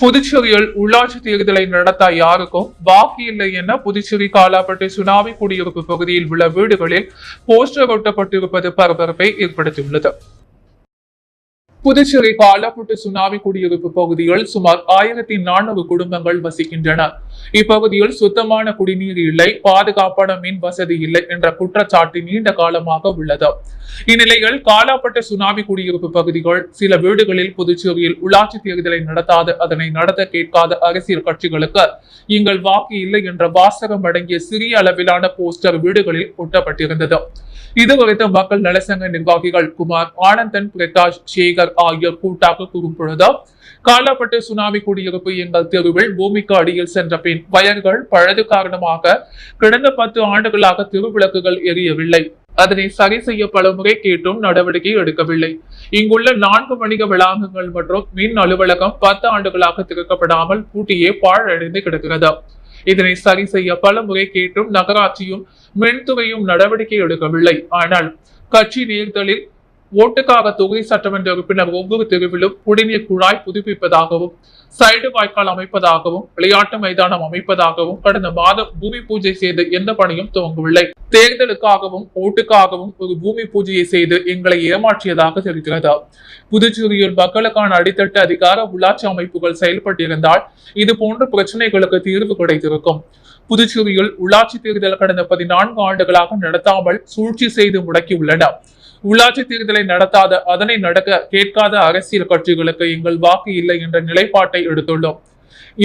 புதுச்சேரியில் உள்ளாட்சி தேர்தலை நடத்த யாருக்கும் வாக்கு இல்லை என புதுச்சேரி காலாப்பட்டு சுனாமி குடியிருப்பு பகுதியில் உள்ள வீடுகளில் போஸ்டர் ஒட்டப்பட்டிருப்பது பரபரப்பை ஏற்படுத்தியுள்ளது. புதுச்சேரி காலாப்பட்டு சுனாமி குடியிருப்பு பகுதியில் சுமார் 1400 குடும்பங்கள் வசிக்கின்றன. இப்பகுதியில் சுத்தமான குடிநீர் இல்லை, பாதுகாப்பான மின் வசதி இல்லை என்ற குற்றச்சாட்டு நீண்ட காலமாக உள்ளது. இந்நிலையில் காலாப்பட்டு சுனாமி குடியிருப்பு பகுதிகள் சில வீடுகளில் புதுச்சேரியில் உள்ளாட்சி தேர்தலை நடத்தாத, அதனை நடத்த கேட்காத அரசியல் கட்சிகளுக்கு எங்கள் வாக்கு இல்லை என்ற வாசகம் அடங்கிய சிறிய அளவிலான போஸ்டர் வீடுகளில் ஒட்டப்பட்டிருந்தது. இது குறித்து மக்கள் நலசங்க நிர்வாகிகள் குமார், ஆனந்தன், பிரகாஷ், சேகர் ஆகியோர் கூட்டாக கூறும்பொழுது, காலாப்பட்டு சுனாமி குடியிருப்பு எங்கள் தெருவில் பூமிக்கு அடியில் சென்ற பின் வயல்கள் பழுது காரணமாக கடந்த 10 ஆண்டுகளாக திருவிளக்குகள் எரியவில்லை. அதனை சரி செய்ய பலமுறை கேட்டும் நடவடிக்கை எடுக்கவில்லை. இங்குள்ள 4 வணிக வளாகங்கள் மற்றும் மின் அலுவலகம் 10 ஆண்டுகளாக திறக்கப்படாமல் பூட்டியே பாழடைந்து கிடக்கிறது. இதனை சரி செய்ய பல முறை கேட்டும் நகராட்சியும் மின்துறையும் நடவடிக்கை எடுக்கவில்லை. ஆனால் கட்சி தேர்தலில் ஓட்டுக்காக தொகுதி சட்டமன்ற உறுப்பினர் ஒவ்வொரு தெருவிலும் குடிநீர் குழாய் புதுப்பிப்பதாகவும், சைடு வாய்க்கால் அமைப்பதாகவும், விளையாட்டு மைதானம் அமைப்பதாகவும் கடந்த மாதம் பூமி பூஜை செய்து எந்த பணியும் துவங்கவில்லை. தேர்தலுக்காகவும் ஓட்டுக்காகவும் ஒரு பூமி பூஜையை செய்து எங்களை ஏமாற்றியதாக தெரிகிறது. புதுச்சேரியில் மக்களுக்கான அடித்தட்டு அதிகார உள்ளாட்சி அமைப்புகள் செயல்பட்டிருந்தால் இது போன்ற பிரச்சனைகளுக்கு தீர்வு கிடைத்திருக்கும். புதுச்சேரியில் உள்ளாட்சி தேர்தல் கடந்த 14 ஆண்டுகளாக நடத்தாமல் சூழ்ச்சி செய்து முடக்கியுள்ளன. உள்ளாட்சி தேர்தலை நடத்தாத, அதனை நடக்க கேட்காத அரசியல் கட்சிகளுக்கு எங்கள் வாக்கு இல்லை என்ற நிலைப்பாட்டை எடுத்துள்ளோம்.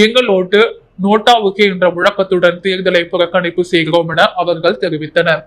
எங்கள் ஓட்டு நோட்டாவுக்கு என்ற முழக்கத்துடன் தேர்தலை புறக்கணிப்பு செய்கிறோம் என அவர்கள் தெரிவித்தனர்.